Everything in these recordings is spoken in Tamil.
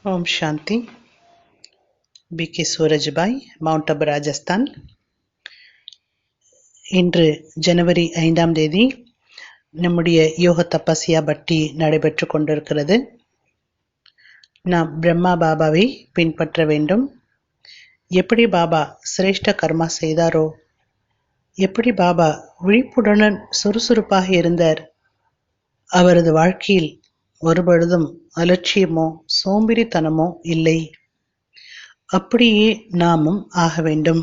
ஓம் சாந்தி. பி.கே. சூரஜ்பாய், மவுண்ட் அபு, ராஜஸ்தான். இன்று ஜனவரி 5ஆம் தேதி நம்முடைய யோக தபஸ்யா பட்டி நடைபெற்று கொண்டிருக்கிறது. நாம் பிரம்மா பாபாவை பின்பற்ற வேண்டும். எப்படி பாபா சிரேஷ்ட கர்மா செய்தாரோ, எப்படி பாபா விழிப்புடன் சுறுசுறுப்பாக இருந்தார், அவரது வாழ்க்கையில் ஒருபொழுதும் அலட்சியமோ சோம்பேறித்தனமோ இல்லை. அப்படியே நாமும் ஆக வேண்டும்.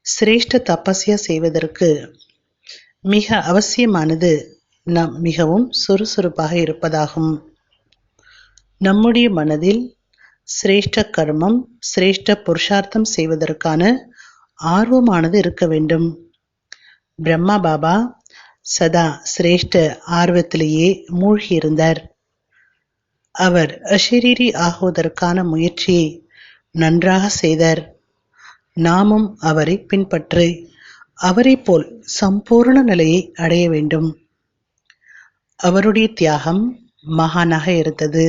சிரேஷ்ட தபஸ்யா செய்வதற்கு மிக அவசியமானது நாம் மிகவும் சுறுசுறுப்பாக இருப்பதாகும். நம்முடைய மனதில் சிரேஷ்ட கர்மம், சிரேஷ்ட புருஷார்த்தம் செய்வதற்கான ஆர்வமானது இருக்க வேண்டும். பிரம்மா பாபா சதா சிரேஷ்ட ஆர்வத்திலேயே மூழ்கியிருந்தார். அவர் அஷரீரி ஆகுவதற்கான முயற்சியை நன்றாக செய்தார். நாமும் அவரை பின்பற்றி அவரை போல் சம்பூர்ண நிலையை அடைய வேண்டும். அவருடைய தியாகம் மகானாக இருந்தது.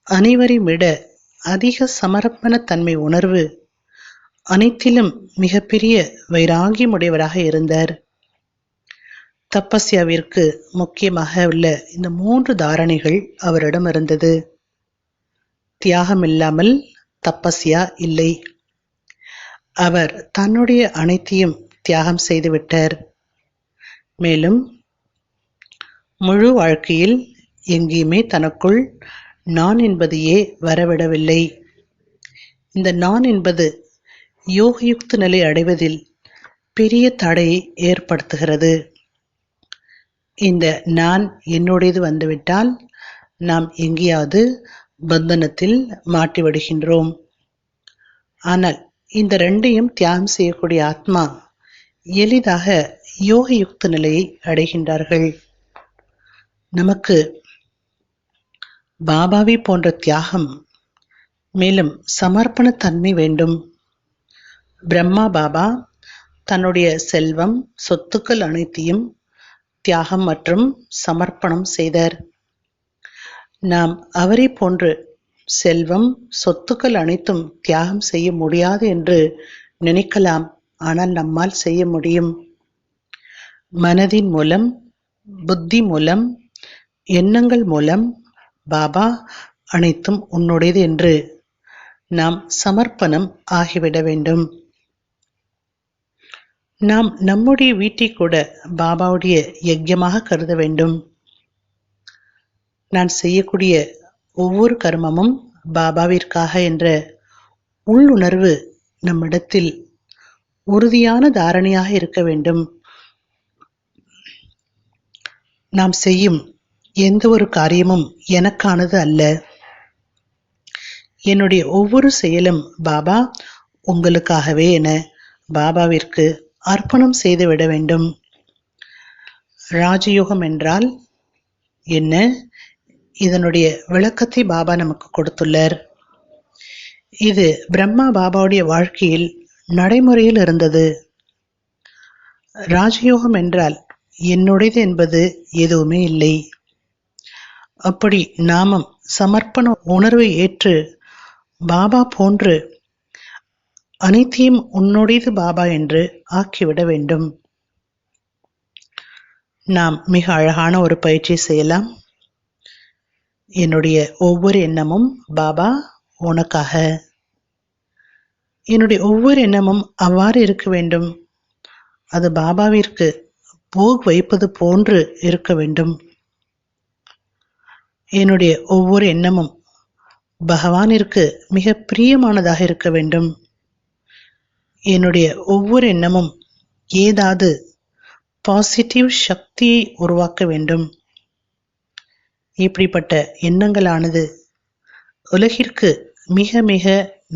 அனைவரையும் விட அதிக சமர்ப்பண தன்மை உணர்வு, அனைத்திலும் மிகப்பெரிய வைராகியமுடையவராக இருந்தார். தபஸ்யாவிற்கு முக்கியமாக உள்ள இந்த 3 தாரணைகள் அவரிடம் இருந்தது. தியாகம் இல்லாமல் தபஸ்யா இல்லை. அவர் தன்னுடைய அனைத்தையும் தியாகம் செய்துவிட்டார். மேலும் முழு வாழ்க்கையில் எங்கேயுமே தனக்குள் நான் என்பதையே வரவிடவில்லை. இந்த நான் என்பது யோகயுக்த நிலை அடைவதில் பெரிய தடையை ஏற்படுத்துகிறது. இந்த நான் என்னுடையது வந்துவிட்டால் நாம் எங்கேயாவது பந்தனத்தில் மாட்டிவிடுகின்றோம். ஆனால் இந்த 2ஐயும் தியாகம் செய்யக்கூடிய ஆத்மா எளிதாக யோகயுக்த நிலையை அடைகின்றார்கள். நமக்கு பாபாவை போன்ற தியாகம், மேலும் சமர்ப்பண தன்மை வேண்டும். பிரம்மா பாபா தன்னுடைய செல்வம், சொத்துக்கள் அனைத்தையும் தியாகம் மற்றும் சமர்ப்பணம் செய்தார். நாம் அவரை போன்று செல்வம், சொத்துக்கள் அனைத்தும் தியாகம் செய்ய முடியாது என்று நினைக்கலாம். ஆனால் நம்மால் செய்ய முடியும். மனதின் மூலம், புத்தி மூலம், எண்ணங்கள் மூலம் பாபா அனைத்தும் உன்னுடையது என்று நாம் சமர்ப்பணம் ஆகிவிட வேண்டும். நாம் நம்முடைய வீட்டை கூட பாபாவுடைய யஜ்யமாக கருத வேண்டும். நான் செய்யக்கூடிய ஒவ்வொரு கர்மமும் பாபாவிற்காக என்ற உள்ளுணர்வு நம்மிடத்தில் உறுதியான தாரணையாக இருக்க வேண்டும். நாம் செய்யும் எந்த ஒரு காரியமும் எனக்கானது அல்ல. என்னுடைய ஒவ்வொரு செயலும் பாபா உங்களுக்காகவே என பாபாவிற்கு அர்ப்பணம் செய்துவிட வேண்டும். ராஜயோகம் என்றால் என்ன? இதனுடைய விளக்கத்தை பாபா நமக்கு கொடுத்துள்ளார். இது பிரம்மா பாபாவுடைய வாழ்க்கையில் நடைமுறையில் இருந்தது. ராஜயோகம் என்றால் என்னுடையது என்பது எதுவுமே இல்லை. அப்படி நாமும் சமர்ப்பண உணர்வை ஏற்று பாபா போன்று அனைத்தையும் உன்னுடையது பாபா என்று ஆக்கிவிட வேண்டும். நாம் மிக அழகான ஒரு பயிற்சி செய்யலாம். என்னுடைய ஒவ்வொரு எண்ணமும் பாபா உனக்காக. என்னுடைய ஒவ்வொரு எண்ணமும் அவ்வாறு இருக்க வேண்டும். அது பாபாவிற்கு போக் வைப்பது போன்று இருக்க வேண்டும். என்னுடைய ஒவ்வொரு எண்ணமும் பகவானிற்கு மிக பிரியமானதாக இருக்க வேண்டும். என்னுடைய ஒவ்வொரு எண்ணமும் ஏதாவது பாசிட்டிவ் சக்தியை உருவாக்க வேண்டும். இப்படிப்பட்ட எண்ணங்களானது உலகிற்கு மிக மிக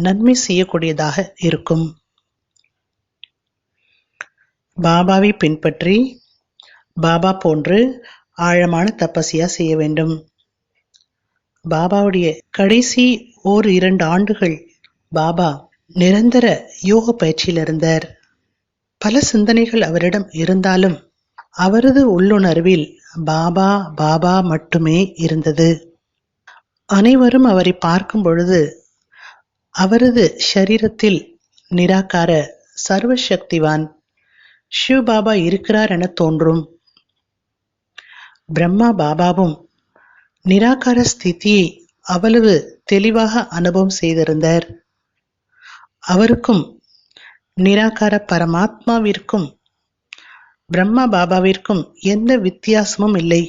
நன்மை செய்யக்கூடியதாக இருக்கும். பாபாவை பின்பற்றி பாபா போன்று ஆழமான தபஸ்யா செய்ய வேண்டும். பாபாவுடைய கடைசி 1-2 ஆண்டுகள் பாபா நிரந்தர யோக பயிற்சியில் இருந்தார். பல சிந்தனைகள் அவரிடம் இருந்தாலும் அவரது உள்ளுணர்வில் பாபா பாபா மட்டுமே இருந்தது. அனைவரும் அவரை பார்க்கும் பொழுது அவரது ஷரீரத்தில் நிராகார சர்வசக்திவான் சிவபாபா இருக்கிறார் என தோன்றும். பிரம்மா பாபாவும் நிராகார ஸ்திதியை அவ்வளவு தெளிவாக அனுபவம் செய்திருந்தார். அவருக்கும் நிராகார பரமாத்மாவிற்கும் பிரம்மா பாபாவிற்கும் எந்த வித்தியாசமும் இல்லை.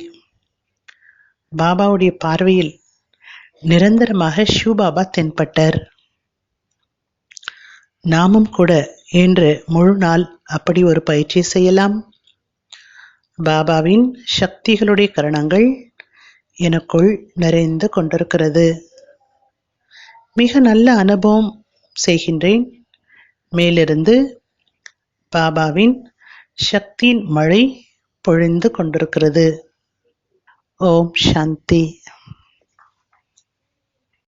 பாபாவுடைய பார்வையில் நிரந்தரமாக சிவபாபா தென்பட்டார். நாமும் கூட இன்று முழு நாள் அப்படி ஒரு பயிற்சி செய்யலாம். பாபாவின் சக்திகளுடைய கரணங்கள் எனக்குள் நிறைந்து கொண்டிருக்கிறது. மிக நல்ல அனுபவம் செய்கின்றேன். மேலிருந்து பாபாவின் சக்தியின் மழை பொழிந்து கொண்டிருக்கிறது. ஓம் சாந்தி.